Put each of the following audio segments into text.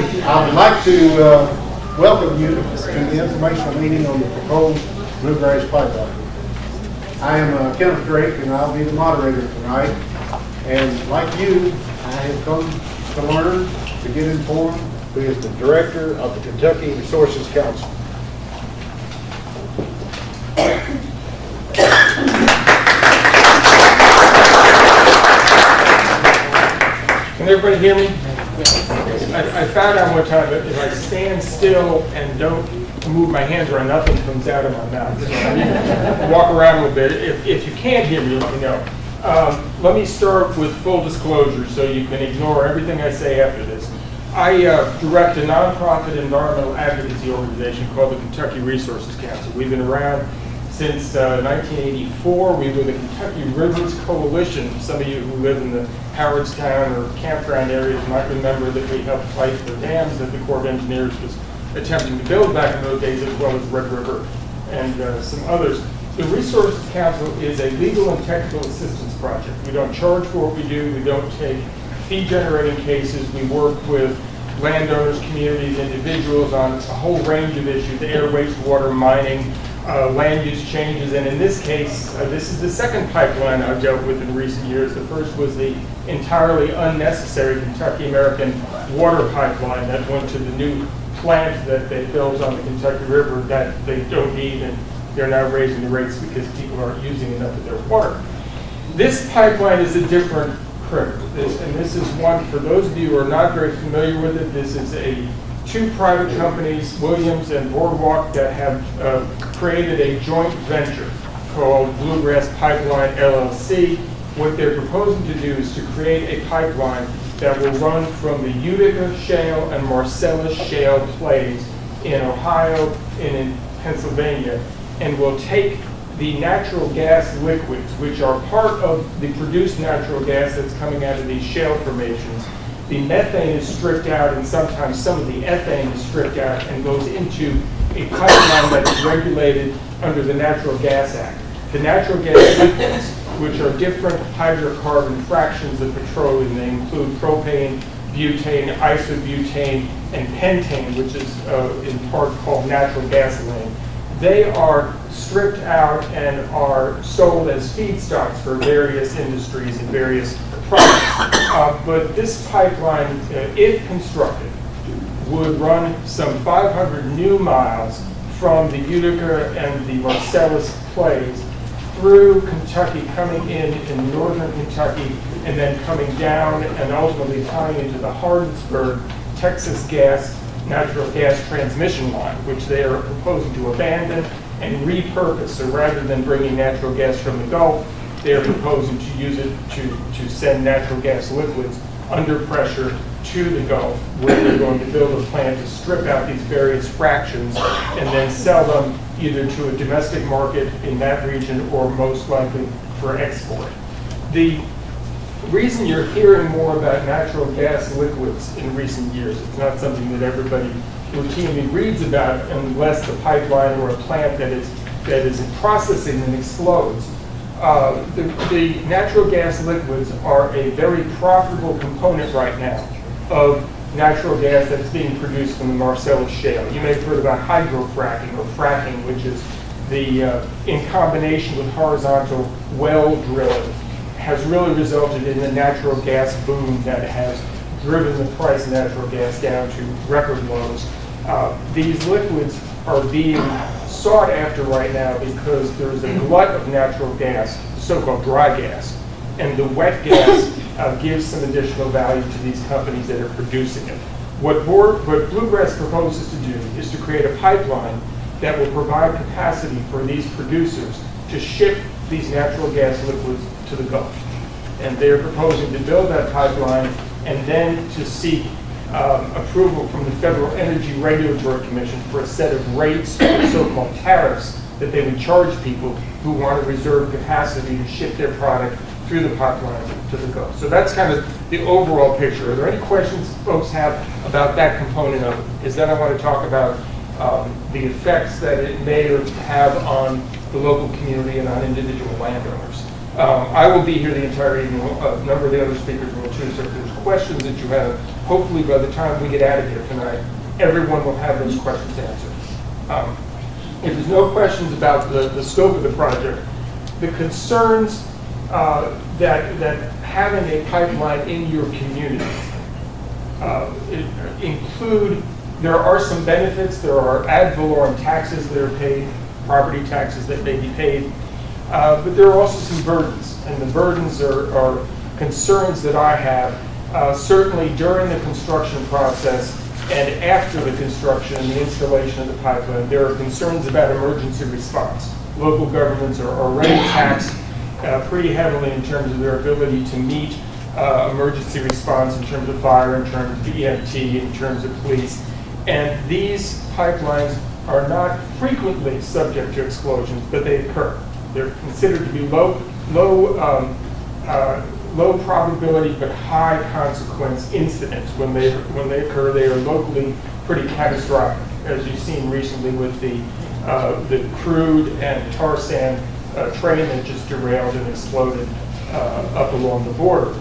I would like to welcome you to the informational meeting on the proposed Bluegrass pipeline. I am Kenneth Drake, and I'll be the moderator tonight. And like you, I have come to learn, to get informed, who is the director of the Kentucky Resources Council. Can everybody hear me? I found out one time that if I stand still and don't move my hands around, nothing comes out of my mouth. So I need to walk around a little bit. If you can't hear me, let me know. Let me start with full disclosure so you can ignore everything I say after this. I direct a nonprofit environmental advocacy organization called the Kentucky Resources Council. We've been around since 1984. We were the Kentucky Rivers Coalition. Some of you who live in the Howardstown or campground areas might remember that we helped fight for dams that the Corps of Engineers was attempting to build back in those days, as well as Red River and some others. The Resources Council is a legal and technical assistance project. We don't charge for what we do. We don't take fee-generating cases. We work with landowners, communities, individuals on a whole range of issues: air, wastewater, mining, land use changes, and in this case, this is the second pipeline I've dealt with in recent years. The first was the entirely unnecessary Kentucky American water pipeline that went to the new plant that they built on the Kentucky River that they don't need, and they're now raising the rates because people aren't using enough of their water. This pipeline is a different critter, and this is one, for those of you who are not very familiar with it, this is two private companies, Williams and Boardwalk, that have created a joint venture called Bluegrass Pipeline LLC. What they're proposing to do is to create a pipeline that will run from the Utica Shale and Marcellus Shale plays in Ohio and in Pennsylvania, and will take the natural gas liquids, which are part of the produced natural gas that's coming out of these shale formations. The methane is stripped out, and sometimes some of the ethane is stripped out and goes into a pipeline that's regulated under the Natural Gas Act. The natural gas liquids, which are different hydrocarbon fractions of petroleum, they include propane, butane, isobutane, and pentane, which is in part called natural gasoline. They are stripped out and are sold as feedstocks for various industries and various products. But this pipeline, if constructed, would run some 500 new miles from the Utica and the Marcellus plays through Kentucky, coming in northern Kentucky, and then coming down and ultimately tying into the Hardinsburg, Texas natural gas transmission line, which they are proposing to abandon and repurpose. So rather than bringing natural gas from the Gulf, they are proposing to use it to send natural gas liquids under pressure to the Gulf, where they're going to build a plant to strip out these various fractions and then sell them either to a domestic market in that region or most likely for export. The reason you're hearing more about natural gas liquids in recent years, it's not something that everybody routinely reads about unless the pipeline or a plant that is in processing and explodes. The natural gas liquids are a very profitable component right now of natural gas that's being produced from the Marcellus Shale. You may have heard about hydrofracking or fracking, which is in combination with horizontal well drilling, has really resulted in a natural gas boom that has driven the price of natural gas down to record lows. These liquids are being sought after right now because there's a glut of natural gas, so-called dry gas, and the wet gas gives some additional value to these companies that are producing it. What Bluegrass proposes to do is to create a pipeline that will provide capacity for these producers to ship these natural gas liquids to the Gulf. And they're proposing to build that pipeline and then to seek approval from the Federal Energy Regulatory Commission for a set of rates, or so-called tariffs, that they would charge people who want to reserve capacity to ship their product through the pipeline to the Gulf. So that's kind of the overall picture. Are there any questions folks have about that component of it? Because then I want to talk about the effects that it may have on the local community and on individual landowners. I will be here the entire evening. A number of the other speakers will too, so if there's questions that you have, hopefully by the time we get out of here tonight, everyone will have those questions answered. If there's no questions about the scope of the project, the concerns that having a pipeline in your community include, there are some benefits, there are ad valorem taxes that are paid, property taxes that may be paid, but there are also some burdens, and the burdens are concerns that I have, certainly during the construction process and after the construction and the installation of the pipeline. There are concerns about emergency response. Local governments are already taxed pretty heavily in terms of their ability to meet emergency response in terms of fire, in terms of EMT, in terms of police. And these pipelines are not frequently subject to explosions, but they occur. They're considered to be low probability but high consequence incidents. When they occur, they are locally pretty catastrophic, as you've seen recently with the crude and tar sand train that just derailed and exploded up along the border.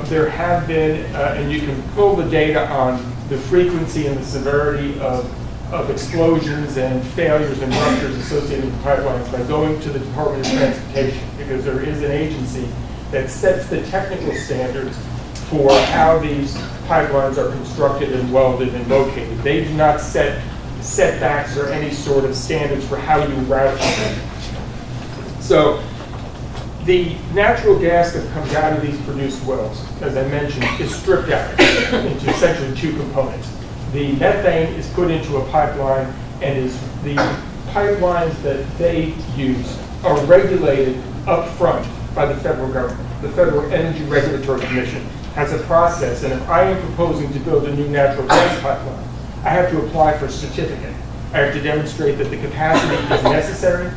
There have been, and you can pull the data on the frequency and the severity of explosions and failures and ruptures associated with pipelines by going to the Department of Transportation, because there is an agency that sets the technical standards for how these pipelines are constructed and welded and located. They do not set setbacks or any sort of standards for how you route them. So the natural gas that comes out of these produced wells, as I mentioned, is stripped out into essentially two components. The methane is put into a pipeline, and the pipelines that they use are regulated up front by the federal government. The Federal Energy Regulatory Commission has a process, and if I am proposing to build a new natural gas pipeline, I have to apply for a certificate. I have to demonstrate that the capacity is necessary.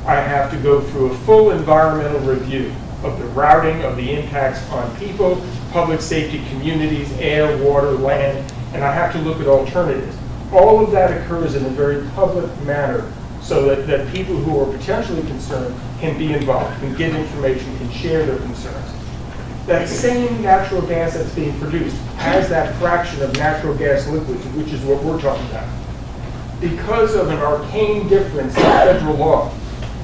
I have to go through a full environmental review of the routing, of the impacts on people, public safety, communities, air, water, land, and I have to look at alternatives. All of that occurs in a very public manner so that people who are potentially concerned can be involved, can get information, can share their concerns. That same natural gas that's being produced has that fraction of natural gas liquids, which is what we're talking about. Because of an arcane difference in federal law,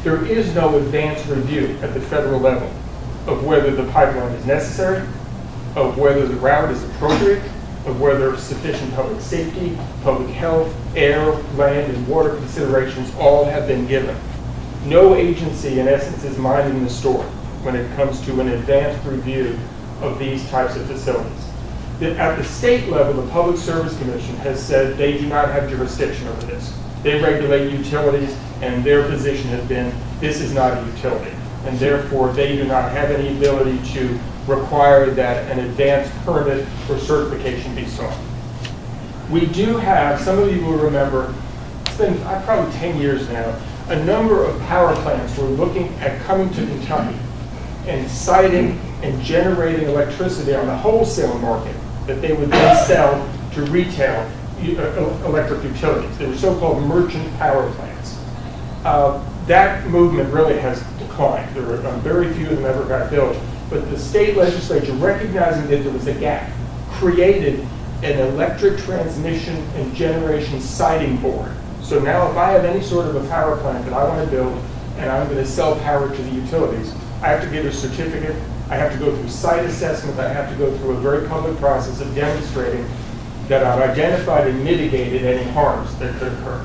there is no advance review at the federal level of whether the pipeline is necessary, of whether the route is appropriate, of whether sufficient public safety, public health, air, land, and water considerations all have been given. No agency, in essence, is minding the store when it comes to an advanced review of these types of facilities. At the state level, the Public Service Commission has said they do not have jurisdiction over this. They regulate utilities, and their position has been, this is not a utility, and therefore they do not have any ability to require that an advanced permit or certification be sought. We do have, some of you will remember, it's been probably 10 years now, a number of power plants were looking at coming to Kentucky and siting and generating electricity on the wholesale market that they would then sell to retail electric utilities. They were so-called merchant power plants. That movement really has declined. There are very few of them ever got built. But the state legislature, recognizing that there was a gap, created an electric transmission and generation siting board. So now if I have any sort of a power plant that I want to build and I'm going to sell power to the utilities, I have to get a certificate, I have to go through site assessment, I have to go through a very public process of demonstrating that I've identified and mitigated any harms that could occur.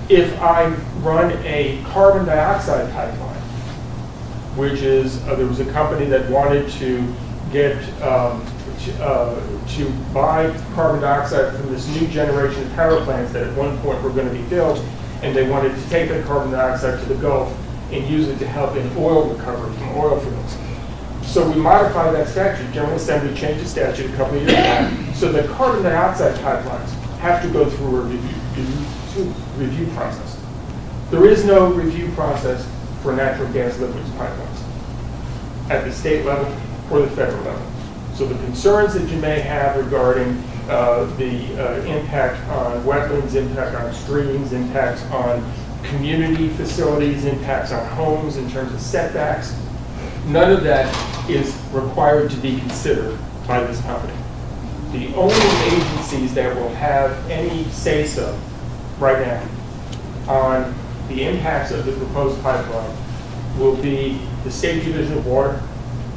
If I run a carbon dioxide pipeline, which is, there was a company that wanted to get, to buy carbon dioxide from this new generation of power plants that at one point were going to be built, and they wanted to take that carbon dioxide to the Gulf and use it to help in oil recovery from oil fields. So we modified that statute. General Assembly changed the statute a couple of years ago, so that carbon dioxide pipelines have to go through a review process. There is no review process for natural gas liquids pipelines at the state level or the federal level. So the concerns that you may have regarding the impact on wetlands, impact on streams, impacts on community facilities, impacts on homes in terms of setbacks, none of that is required to be considered by this company. The only agencies that will have any say-so right now on the impacts of the proposed pipeline will be the State Division of Water,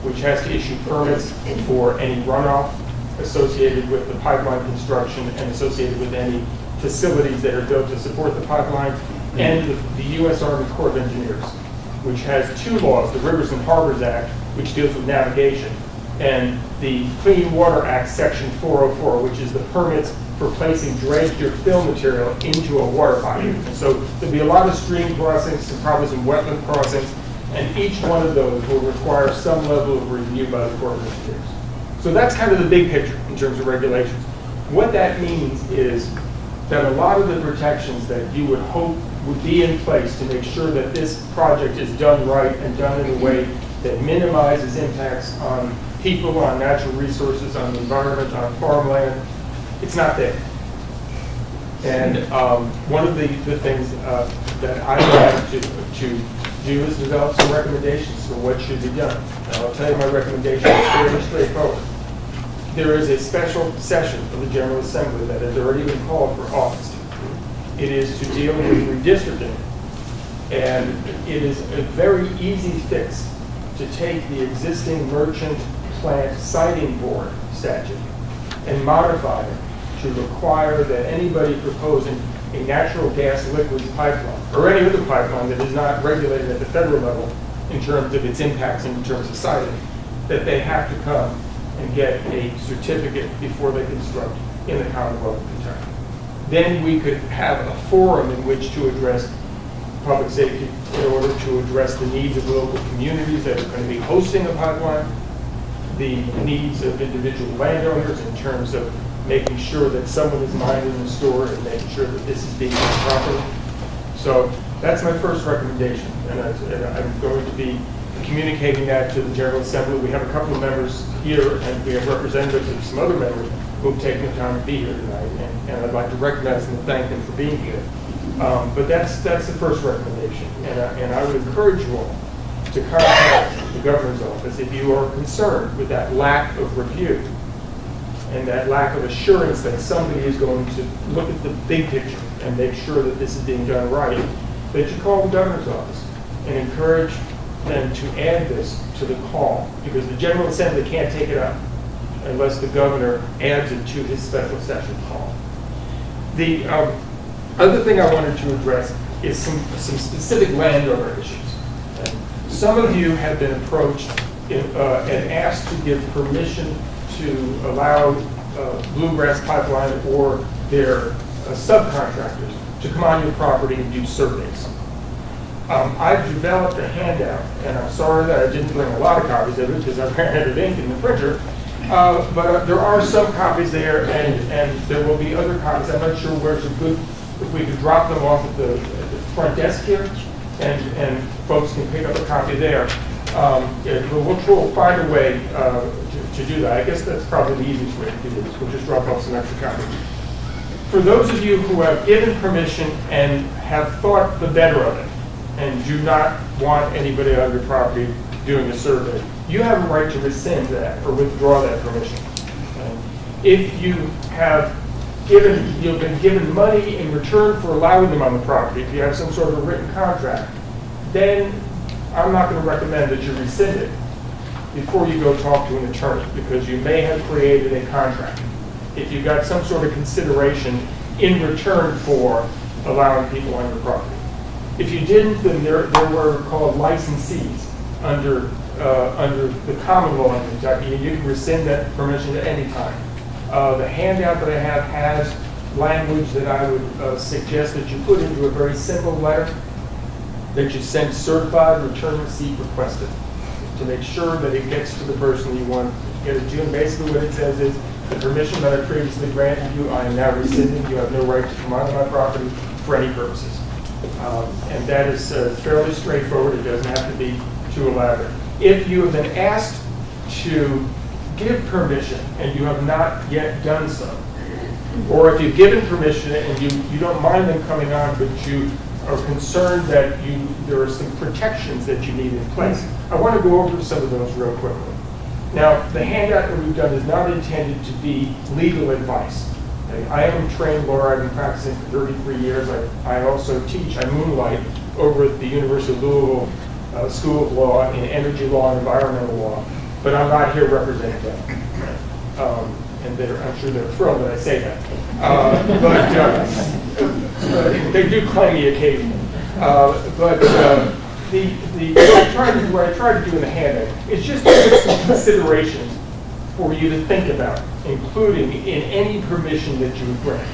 which has to issue permits for any runoff associated with the pipeline construction and associated with any facilities that are built to support the pipeline, and the U.S. Army Corps of Engineers, which has two laws, the Rivers and Harbors Act, which deals with navigation, and the Clean Water Act, Section 404, which is the permits for placing dredged or fill material into a water body. And so there'll be a lot of stream crossings and probably some wetland crossings, and each one of those will require some level of review by the Corps of Engineers. So that's kind of the big picture in terms of regulations. What that means is that a lot of the protections that you would hope would be in place to make sure that this project is done right and done in a way that minimizes impacts on people, on natural resources, on the environment, on farmland, it's not there. And one of the things that I have to do is develop some recommendations for what should be done. And I'll tell you my recommendation is fairly straightforward. There is a special session of the General Assembly that has already been called for August. It is to deal with redistricting. And it is a very easy fix to take the existing merchant plant siting board statute and modify it to require that anybody proposing a natural gas liquids pipeline or any other pipeline that is not regulated at the federal level in terms of its impacts and in terms of siting, that they have to come and get a certificate before they construct in the Commonwealth of Kentucky. Then we could have a forum in which to address public safety in order to address the needs of local communities that are going to be hosting a pipeline, the needs of individual landowners in terms of making sure that someone is minding the store and making sure that this is being done properly. So that's my first recommendation, and I'm going to be communicating that to the General Assembly. We have a couple of members here, and we have representatives of some other members who have taken the time to be here tonight, and I'd like to recognize them and thank them for being here. But that's the first recommendation, and I would encourage you all to contact the governor's office if you are concerned with that lack of review and that lack of assurance that somebody is going to look at the big picture and make sure that this is being done right, that you call the governor's office and encourage them to add this to the call, because the General Assembly can't take it up unless the governor adds it to his special session call. The other thing I wanted to address is some specific landowner issues. Some of you have been approached and asked to give permission to allow Bluegrass Pipeline or their subcontractors to come on your property and do surveys. I've developed a handout, and I'm sorry that I didn't bring a lot of copies of it because I ran out of ink in the printer, but there are some copies there, and there will be other copies. I'm not sure where's a good, if we could drop them off at the front desk here, and folks can pick up a copy there. We'll find a way to do that. I guess that's probably the easiest way to do this. We'll just drop off some extra copies. For those of you who have given permission and have thought the better of it, and do not want anybody on your property doing a survey, you have a right to rescind that or withdraw that permission. If you have you've been given money in return for allowing them on the property, if you have some sort of a written contract, then I'm not going to recommend that you rescind it before you go talk to an attorney, because you may have created a contract. If you got some sort of consideration in return for allowing people on your property. If you didn't, then there were called licensees under the common law in Kentucky, and you can rescind that permission at any time. The handout that I have has language that I would suggest that you put into a very simple letter that you send certified return receipt requested to make sure that it gets to the person you want to get it to. And basically what it says is, the permission that I previously granted you, I am now rescinding. You have no right to come onto my property for any purposes. And that is fairly straightforward. It doesn't have to be too elaborate. If you have been asked to give permission and you have not yet done so, or if you've given permission and you don't mind them coming on, but you are concerned that there are some protections that you need in place, I want to go over some of those real quickly. Now, the handout that we've done is not intended to be legal advice. Okay? I am a trained lawyer. I've been practicing for 33 years. I also teach, I moonlight over at the University of Louisville School of Law in energy law and environmental law, but I'm not here representing them. And I'm sure they're thrilled that I say that. But they do claim me occasionally. What I try to do in the handout is just to put some considerations for you to think about, including in any permission that you grant.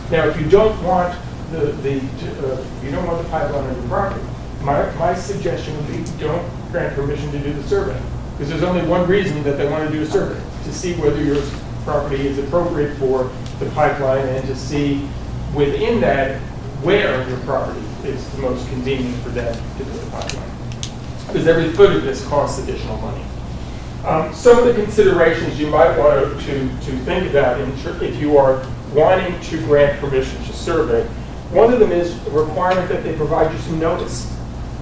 Now, if you don't want you don't want the pipeline on your property, my suggestion would be don't grant permission to do the survey, because there's only one reason that they want to do a survey: to see whether your property is appropriate for the pipeline, and to see within that where your property is the most convenient for them to do the pipeline. Because every foot of this costs additional money. Some of the considerations you might want to think about if you are wanting to grant permission to survey, one of them is a requirement that they provide you some notice.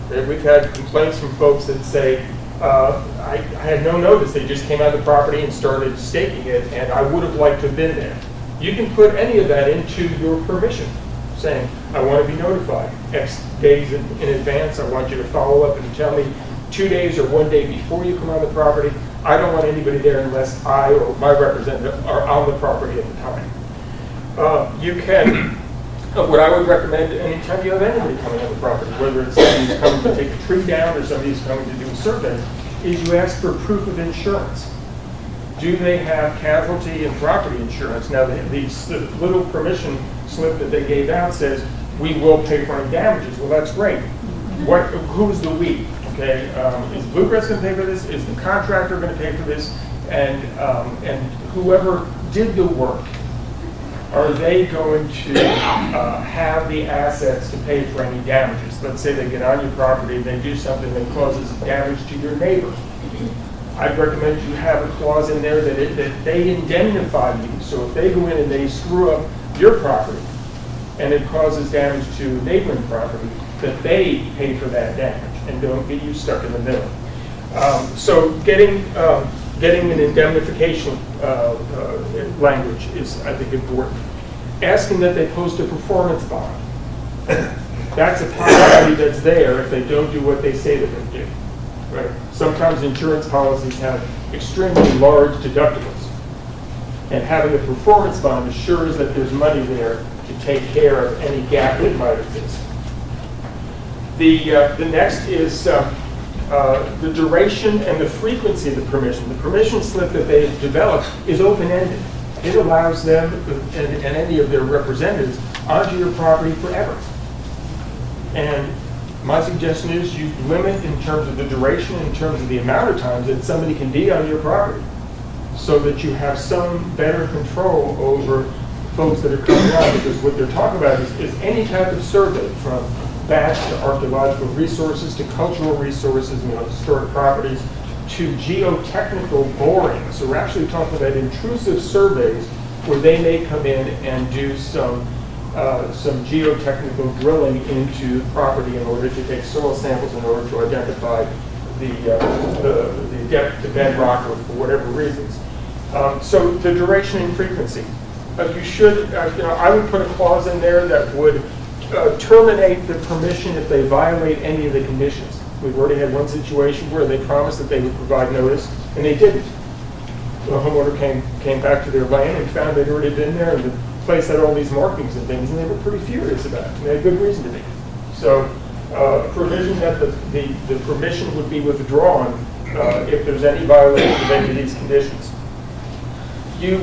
We've had complaints from folks that say, I had no notice. They just came out of the property and started staking it, and I would have liked to have been there. You can put any of that into your permission, saying, I want to be notified X days in advance. I want you to follow up and tell me 2 days or 1 day before you come on the property. I don't want anybody there unless I or my representative are on the property at the time. You can, what I would recommend anytime you have anybody coming on the property, whether it's somebody who's coming to take a tree down or somebody who's coming to do a survey, is you ask for proof of insurance. Do they have casualty and property insurance? Now, the little permission slip that they gave out says, we will pay for any damages. Well, that's great. Who's the we? Okay, is Bluegrass going to pay for this? Is the contractor going to pay for this? And whoever did the work, are they going to have the assets to pay for any damages? Let's say they get on your property and they do something that causes damage to your neighbor. I'd recommend you have a clause in there that they indemnify you. So if they go in and they screw up your property and it causes damage to neighboring property, that they pay for that damage and don't get you stuck in the middle. So getting an indemnification language is, I think, important. Asking that they post a performance bond. That's a possibility that's there if they don't do what they say they're going to do. Right? Sometimes insurance policies have extremely large deductibles, and having a performance bond assures that there's money there to take care of any gap that might exist. The next is the duration and the frequency of the permission. The permission slip that they have developed is open-ended. It allows them and any of their representatives onto your property forever. And my suggestion is you limit in terms of the duration, in terms of the amount of times that somebody can be on your property, so that you have some better control over folks that are coming on, because what they're talking about is any type of survey, from bats to archaeological resources to cultural resources, historic properties, to geotechnical boring. So we're actually talking about intrusive surveys where they may come in and do some geotechnical drilling into property in order to take soil samples in order to identify the depth to bedrock, or for whatever reasons. So the duration and frequency. You should, I would put a clause in there that would terminate the permission if they violate any of the conditions. We've already had one situation where they promised that they would provide notice, and they didn't. The homeowner came back to their land and found they'd already been there, and the place had all these markings and things, and they were pretty furious about it. And they had good reason to be. So a provision that the permission would be withdrawn if there's any violation of any of these conditions. You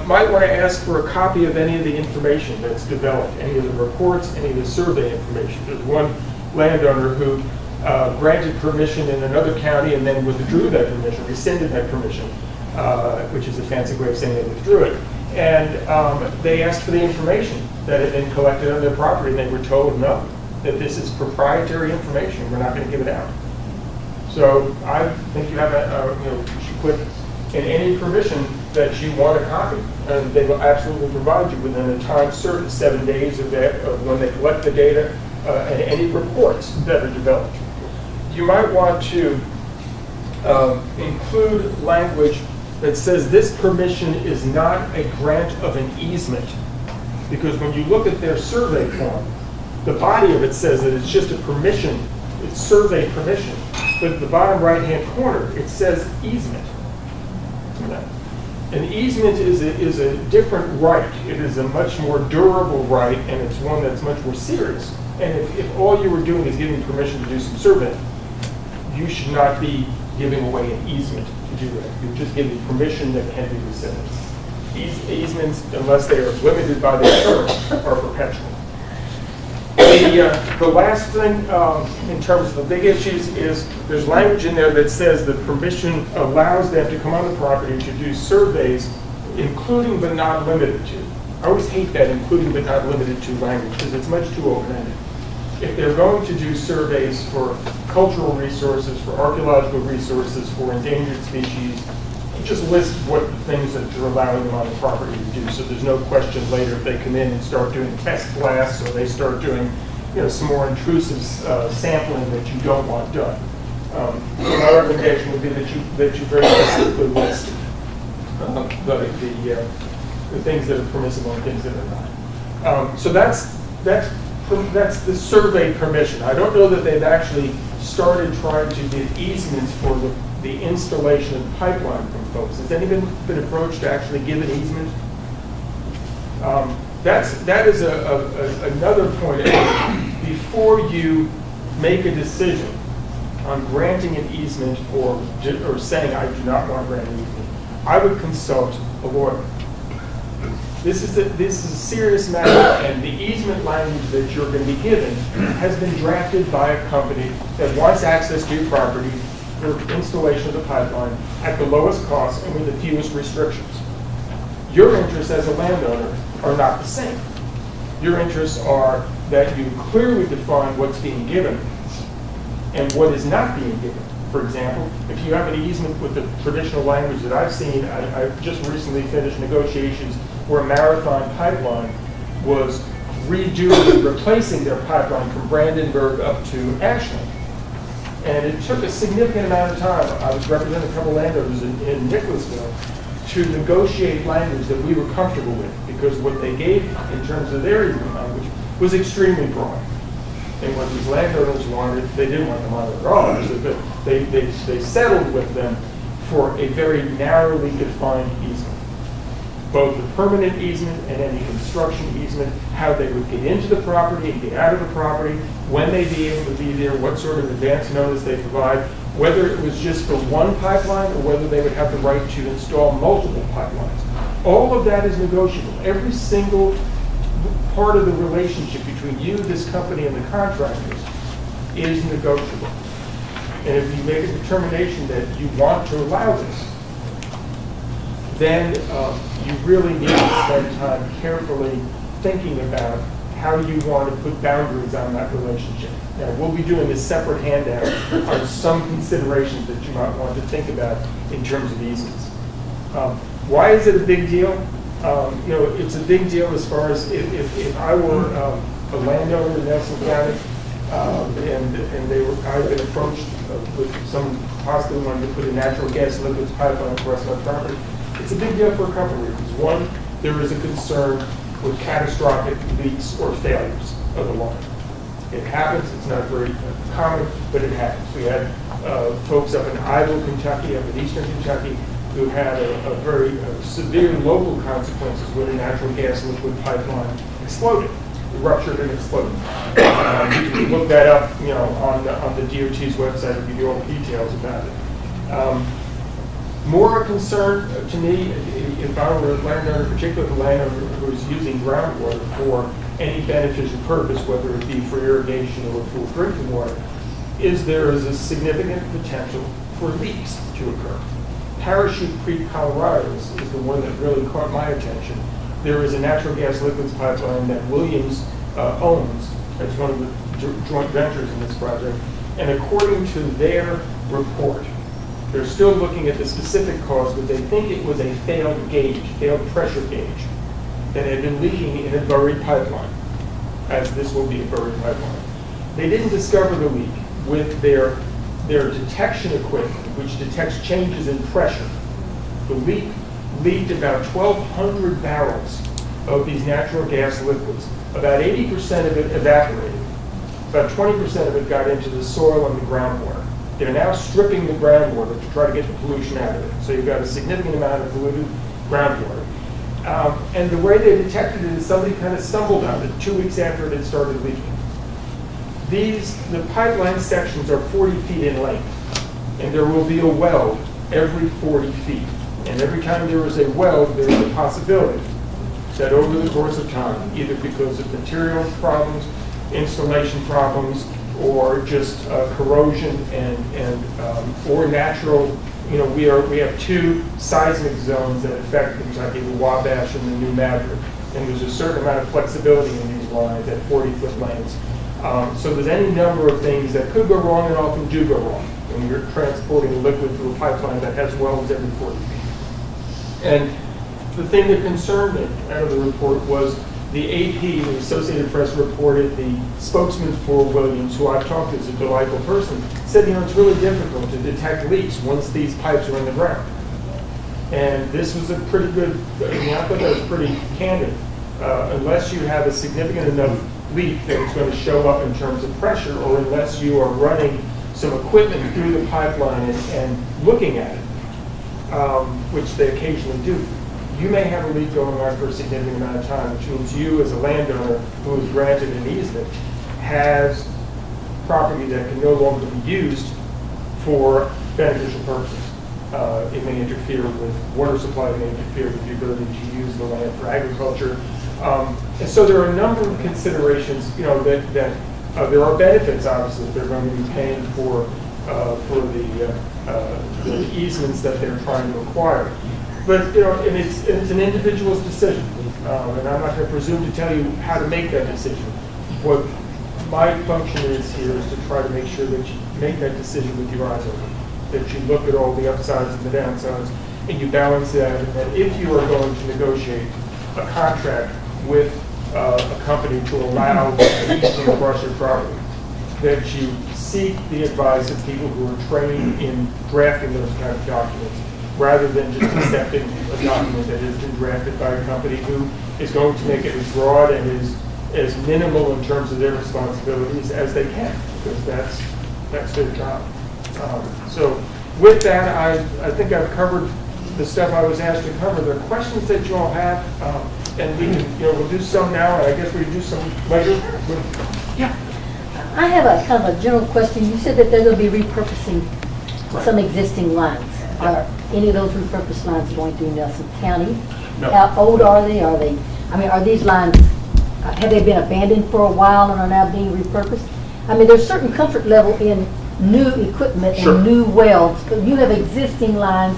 might want to ask for a copy of any of the information that's developed, any of the reports, any of the survey information. There's one landowner who granted permission in another county and then withdrew that permission, rescinded that permission, which is a fancy way of saying they withdrew it. And they asked for the information that had been collected on their property, and they were told no, that this is proprietary information, we're not going to give it out. So I think you have you should put in any permission that you want a copy, and they will absolutely provide you within a time certain, 7 days of when they collect the data, and any reports that are developed. You might want to include language that says this permission is not a grant of an easement. Because when you look at their survey form, the body of it says that it's just a permission, it's survey permission. But at the bottom right-hand corner, it says easement. An easement is a different right. It is a much more durable right, and it's one that's much more serious. And if all you were doing is giving permission to do some surveying, you should not be giving away an easement to do that. You're just giving permission that can be rescinded. Easements, unless they are limited by their term, are perpetual. The last thing in terms of the big issues is there's language in there that says that permission allows them to come on the property to do surveys, including but not limited to. I always hate that including but not limited to language because it's much too open-ended. If they're going to do surveys for cultural resources, for archaeological resources, for endangered species, just list what the things that you're allowing them on the property to do, so there's no question later if they come in and start doing test blasts or they start doing, some more intrusive sampling that you don't want done. So my recommendation would be that you very specifically list the things that are permissible and things that are not. So that's the survey permission. I don't know that they've actually started trying to get easements for the installation of pipeline from folks. Has anyone been approached to actually give an easement? That is another point. Before you make a decision on granting an easement or saying I do not want to grant an easement, I would consult a lawyer. This is a serious matter, and the easement language that you're going to be given has been drafted by a company that wants access to your property for installation of the pipeline at the lowest cost and with the fewest restrictions. Your interests as a landowner are not the same. Your interests are that you clearly define what's being given and what is not being given. For example, if you have an easement with the traditional language that I've seen, I've just recently finished negotiations where Marathon Pipeline was redoing, replacing their pipeline from Brandenburg up to Ashland. And it took a significant amount of time. I was representing a couple landowners in Nicholasville to negotiate language that we were comfortable with, because what they gave in terms of their easement language was extremely broad. And what these landowners wanted, they didn't want them on it at all. So they settled with them for a very narrowly defined easement. Both the permanent easement and any construction easement, how they would get into the property and get out of the property, when they'd be able to be there, what sort of advance notice they provide, whether it was just for one pipeline or whether they would have the right to install multiple pipelines. All of that is negotiable. Every single part of the relationship between you, this company, and the contractors is negotiable. And if you make a determination that you want to allow this, then you really need to spend time carefully thinking about how you want to put boundaries on that relationship. Now, we'll be doing a separate handout on some considerations that you might want to think about in terms of easements. Why is it a big deal? It's a big deal as far as if I were a landowner in Nelson County and I've been approached with someone possibly wanting to put a natural gas liquids pipeline across my property. It's a big deal for a couple of reasons. One, there is a concern with catastrophic leaks or failures of the line. It happens. It's not very common, but it happens. We had folks up in Idle, Kentucky, up in eastern Kentucky, who had a very severe local consequences when a natural gas liquid pipeline exploded. It ruptured and exploded. You can look that up, on the DOT's website and give you all the details about it. More a concern to me, if I were a landowner, particularly a landowner who is using groundwater for any beneficial purpose, whether it be for irrigation or for drinking water, is there is a significant potential for leaks to occur. Parachute Creek, Colorado is the one that really caught my attention. There is a natural gas liquids pipeline that Williams owns as one of the joint ventures in this project, and according to their report, they're still looking at the specific cause, but they think it was a failed pressure gauge that had been leaking in a buried pipeline, as this will be a buried pipeline. They didn't discover the leak with their their detection equipment, which detects changes in pressure. The leak leaked about 1,200 barrels of these natural gas liquids. About 80% of it evaporated. About 20% of it got into the soil and the groundwater. They're now stripping the groundwater to try to get the pollution out of it. So you've got a significant amount of polluted groundwater. And the way they detected it is somebody kind of stumbled on it 2 weeks after it had started leaking. The pipeline sections are 40 feet in length, and there will be a weld every 40 feet. And every time there is a weld, there is a possibility that over the course of time, either because of material problems, installation problems, or just corrosion or natural, we have 2 seismic zones that affect things like the Wabash and the New Maverick. And there's a certain amount of flexibility in these lines at 40-foot lengths. So there's any number of things that could go wrong and often do go wrong when you're transporting a liquid through a pipeline that has welds every 40 feet. And the thing that concerned me out of the report was the AP, the Associated Press, reported the spokesman for Williams, who I've talked to as a delightful person, said, it's really difficult to detect leaks once these pipes are in the ground. And this was a pretty good, I thought that was pretty candid. Unless you have a significant enough leak that it's going to show up in terms of pressure, or unless you are running some equipment through the pipeline and looking at it, which they occasionally do, you may have a leak going on for a significant amount of time, which means you, as a landowner who is granted an easement, has property that can no longer be used for beneficial purposes. It may interfere with water supply, it may interfere with the ability to use the land for agriculture. And so there are a number of considerations, that there are benefits, obviously, that they're going to be paying for the easements that they're trying to acquire. But, and it's an individual's decision, and I'm not going to presume to tell you how to make that decision. What my function is here is to try to make sure that you make that decision with your eyes open, that you look at all the upsides and the downsides, and you balance that, and that if you are going to negotiate a contract with a company to allow easement across your property, that you seek the advice of people who are trained in drafting those kind of documents, rather than just accepting a document that has been drafted by a company who is going to make it as broad and as minimal in terms of their responsibilities as they can, because that's their job. So with that, I think I've covered the stuff I was asked to cover. There are questions that you all have, and we can, we'll do some now, and I guess we can do some later. Yeah. I have a kind of a general question. You said that they're going to be repurposing some existing lines. Are any of those repurposed lines going through Nelson County? No. How old are they? Are these lines, have they been abandoned for a while and are now being repurposed? There's certain comfort level in new equipment and Sure. new welds, but you have existing lines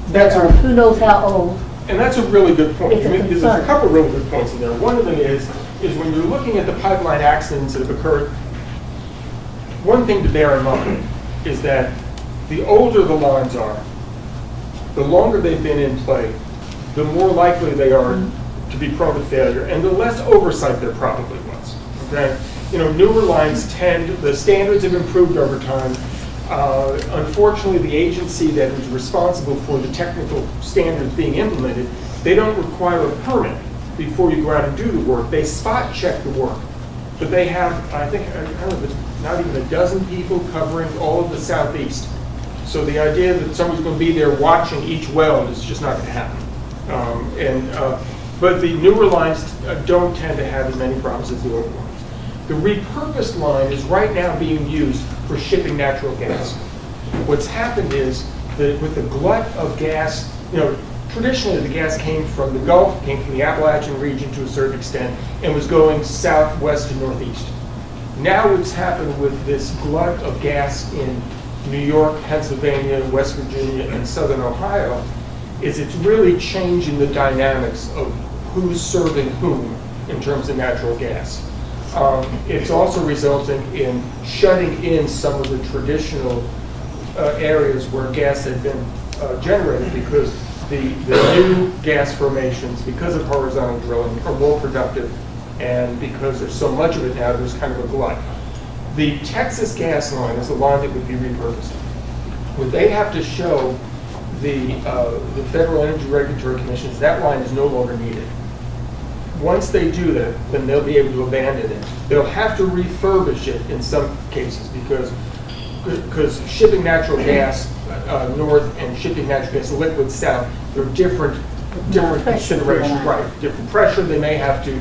that are who knows how old. And that's a really good point. It's a There's concern. a couple of really good points in there. One of them is when you're looking at the pipeline accidents that have occurred, one thing to bear in mind is that the older the lines are, the longer they've been in play, the more likely they are to be prone to failure, and the less oversight there probably was. Okay? Newer lines the standards have improved over time. Unfortunately, the agency that is responsible for the technical standards being implemented, they don't require a permit before you go out and do the work. They spot check the work. But they have, I don't know if it's not even a dozen people covering all of the southeast. So the idea that someone's going to be there watching each weld is just not going to happen. But the newer lines don't tend to have as many problems as the older ones. The repurposed line is right now being used for shipping natural gas. What's happened is that with the glut of gas, traditionally the gas came from the Gulf, came from the Appalachian region to a certain extent, and was going southwest to northeast. Now what's happened with this glut of gas in New York, Pennsylvania, West Virginia, and southern Ohio is it's really changing the dynamics of who's serving whom in terms of natural gas. It's also resulting in shutting in some of the traditional areas where gas had been generated, because the new gas formations, because of horizontal drilling, are more productive, and because there's so much of it now, there's kind of a glut. The Texas gas line is the line that would be repurposed. What they have to show the Federal Energy Regulatory Commission is that line is no longer needed. Once they do that, then they'll be able to abandon it. They'll have to refurbish it in some cases because shipping natural gas north and shipping natural gas liquid south, they're different considerations, right? Different pressure. They may have to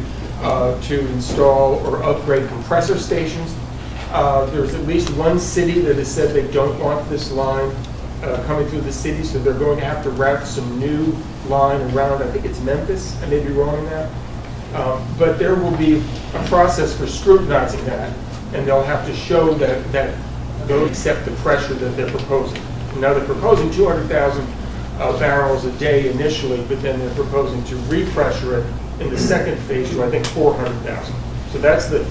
install or upgrade compressor stations. There's at least one city that has said they don't want this line coming through the city, so they're going to have to route some new line around, I think it's Memphis, I may be wrong on that. But there will be a process for scrutinizing that, and they'll have to show that they'll accept the pressure that they're proposing. Now they're proposing 200,000 barrels a day initially, but then they're proposing to repressure it in the second phase to I think 400,000. So that's the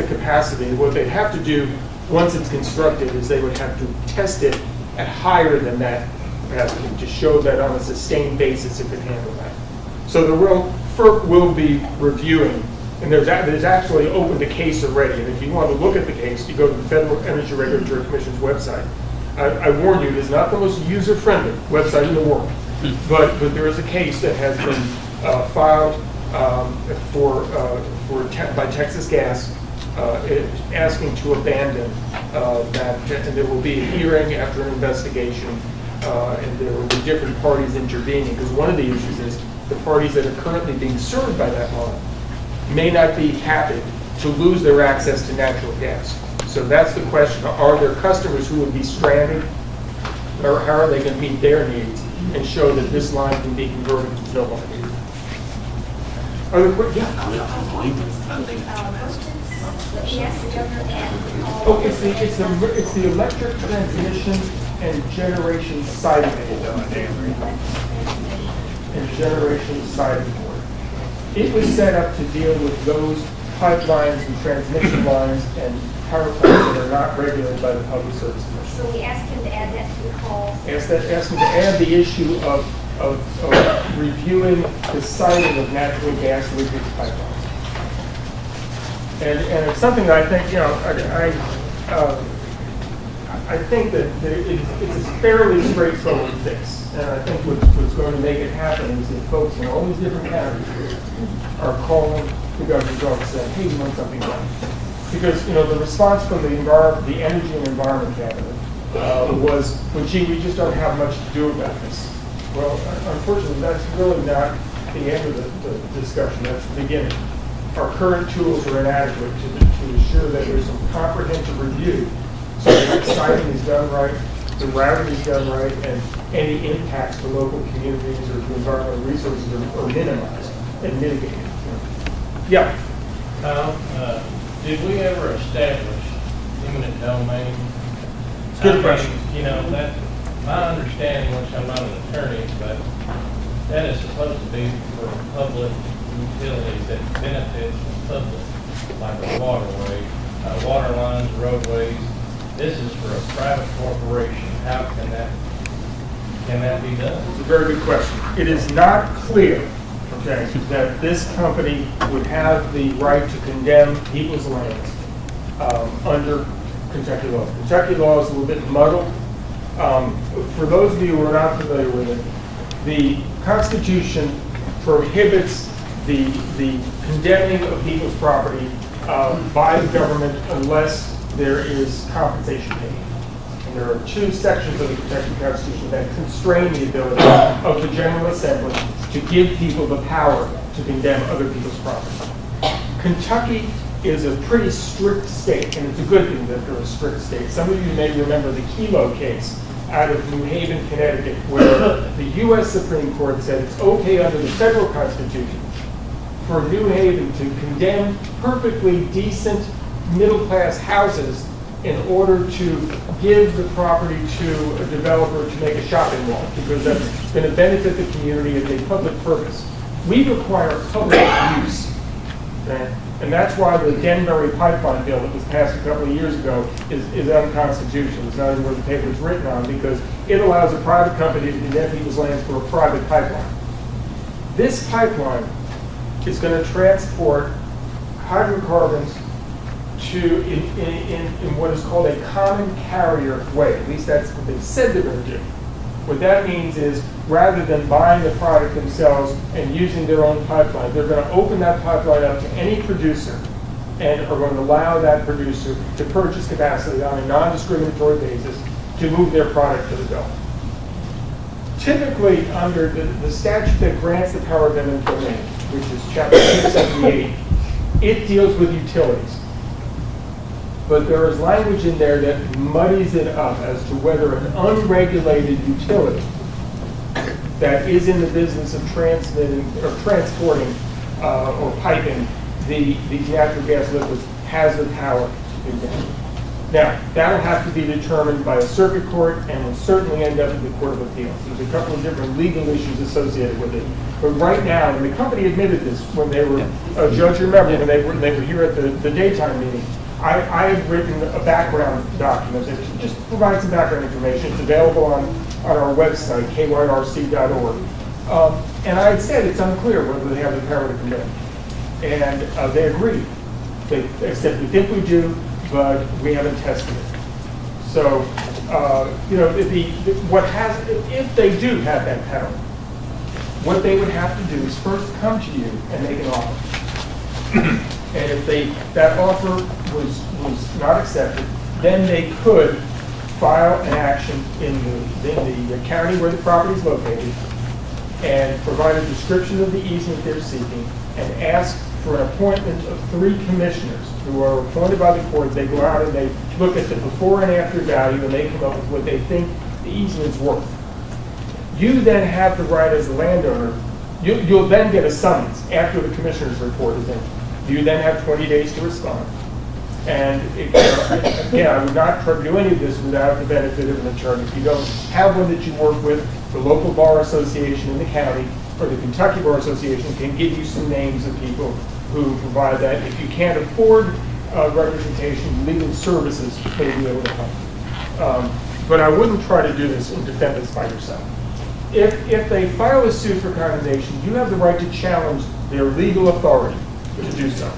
capacity. What they'd have to do once it's constructed is they would have to test it at higher than that capacity to show that on a sustained basis it could handle that. So FERC will be reviewing, and there's actually opened a case already, and if you want to look at the case, you go to the Federal Energy Regulatory Commission's website. I warn you, it is not the most user-friendly website in the world, but there is a case that has been filed by Texas Gas asking to abandon that, and there will be a hearing after an investigation, and there will be different parties intervening, because one of the issues is the parties that are currently being served by that line may not be happy to lose their access to natural gas. So that's the question. Are there customers who would be stranded, or how are they going to meet their needs and show that this line can be converted to no longer needed? Other questions? Oh, it's the electric transmission and generation siting board. It was set up to deal with those pipelines and transmission lines and power plants that are not regulated by the Public Service Commission. So we asked him to add that to the call. Asked him to add the issue of reviewing the siting of natural gas liquid pipelines. And it's something that I think, I think that it's a fairly straightforward fix. And I think what's going to make it happen is that folks in all these different counties are calling the governor's office saying, hey, we want something done. Because, the response from the Energy and Environment Cabinet was, well, gee, we just don't have much to do about this. Well, unfortunately, that's really not the end of the discussion. That's the beginning. Our current tools are inadequate to ensure that there's some comprehensive review so that the siting is done right, the routing is done right, and any impacts to local communities or to environmental resources are minimized and mitigated. Yeah. Did we ever establish eminent domain? Good question. That my understanding, which I'm not an attorney, but that is supposed to be for public utilities that benefit the public, like a waterway, water lines, roadways. This is for a private corporation. How can that be done? It's a very good question. It is not clear, okay, that this company would have the right to condemn people's lands under Kentucky law. Kentucky law is a little bit muddled. For those of you who are not familiar with it, the Constitution prohibits the condemning of people's property by the government unless there is compensation paid. And there are two sections of the Kentucky Constitution that constrain the ability of the General Assembly to give people the power to condemn other people's property. Kentucky is a pretty strict state, and it's a good thing that they're a strict state. Some of you may remember the Kelo case out of New Haven, Connecticut, where the U.S. Supreme Court said it's okay under the federal Constitution for New Haven to condemn perfectly decent middle-class houses in order to give the property to a developer to make a shopping mall, because that's going to benefit the community as a public purpose. We require public use, okay? And that's why the Denbury pipeline bill that was passed a couple of years ago is unconstitutional. It's not even where the paper is written on, because it allows a private company to condemn people's lands for a private pipeline. This pipeline is going to transport hydrocarbons in what is called a common carrier way. At least that's what they said they're going to do. What that means is, rather than buying the product themselves and using their own pipeline, they're going to open that pipeline up to any producer and are going to allow that producer to purchase capacity on a non-discriminatory basis to move their product to the Gulf. Typically, under the statute that grants the power of eminent domain, which is Chapter 278, it deals with utilities. But there is language in there that muddies it up as to whether an unregulated utility that is in the business of transmitting or transporting or piping the natural gas liquids has the power to do that. Now, that'll have to be determined by a circuit court and will certainly end up in the Court of Appeals. There's a couple of different legal issues associated with it. But right now, and the company admitted this when they were, Judge, remember, when they were here at the daytime meeting, I had written a background document that just provides some background information. It's available on our website, kyrc.org. And I had said it's unclear whether they have the power to condemn. And they agreed. They said, we think we do, but we haven't tested it. So, you know, if they do have that power, what they would have to do is first come to you and make an offer. And if that offer was not accepted, then they could file an action in the county where the property is located and provide a description of the easement they're seeking and ask for an appointment of 3 commissioners who are appointed by the court. They go out and they look at the before and after value and they come up with what they think the easement's worth. You then have the right as a landowner, you'll then get a summons after the commissioner's report is in. You then have 20 days to respond. And again, I would not try to do any of this without the benefit of an attorney. If you don't have one that you work with, the local bar association in the county or the Kentucky Bar Association can give you some names of people who provide that. If you can't afford representation, legal services may be able to help. But I wouldn't try to do this and defend this by yourself. If they file a suit for condemnation, you have the right to challenge their legal authority to do so.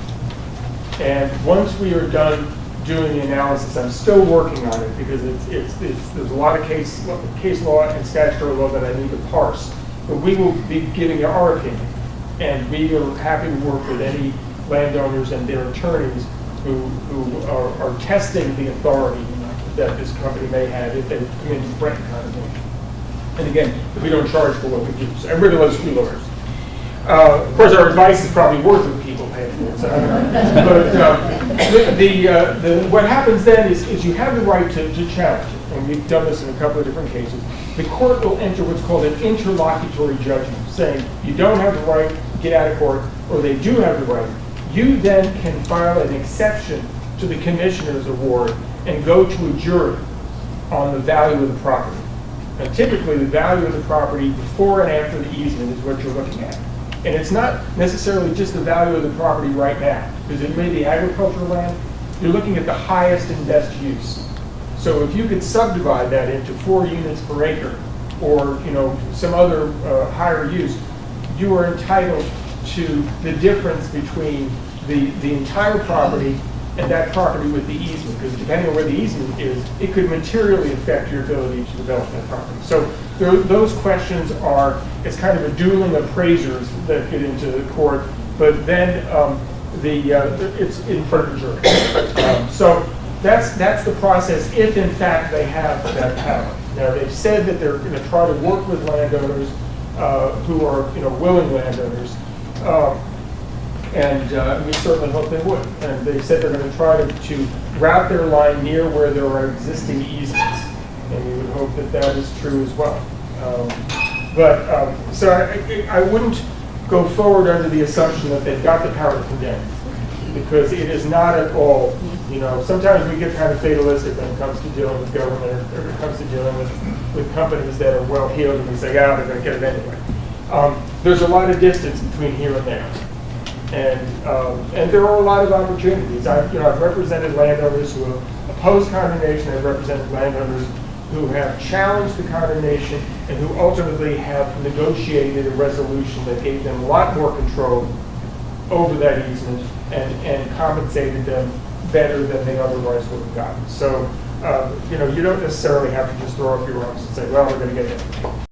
And once we are done doing the analysis, I'm still working on it because there's a lot of case law and statutory law that I need to parse. But we will be giving you our opinion, and we are happy to work with any landowners and their attorneys who are testing the authority that this company may have if they come in to threaten condemnation. And again, we don't charge for what we do. So everybody loves freeloaders. Of course, our advice is probably worth what people pay for it. So, but what happens then is you have the right to challenge it, and we've done this in a couple of different cases. The court will enter what's called an interlocutory judgment, saying you don't have the right to get out of court, or they do have the right. You then can file an exception to the commissioner's award and go to a jury on the value of the property. Now, typically, the value of the property before and after the easement is what you're looking at. And it's not necessarily just the value of the property right now, because it may be agricultural land. You're looking at the highest and best use. So if you could subdivide that into 4 units per acre, or some other higher use, you are entitled to the difference between the entire property and that property with the easement, because depending on where the easement is, it could materially affect your ability to develop that property. So those questions are, it's kind of a dueling appraisers that get into the court, but then it's in front of the jury. So that's the process if in fact they have that power. Now they've said that they're going to try to work with landowners who are willing landowners. And we certainly hope they would. And they said they're going to try to route their line near where there are existing easements. And we would hope that that is true as well. So I wouldn't go forward under the assumption that they've got the power to condemn, because it is not at all. Sometimes we get kind of fatalistic when it comes to dealing with government, or it comes to dealing with companies that are well-heeled, and we say, they're going to get it anyway. There's a lot of distance between here and there. And there are a lot of opportunities. I've represented landowners who have opposed condemnation. I've represented landowners who have challenged the condemnation and who ultimately have negotiated a resolution that gave them a lot more control over that easement and compensated them better than they otherwise would have gotten. So, you know, you don't necessarily have to just throw up your arms and say, well, we're going to get it.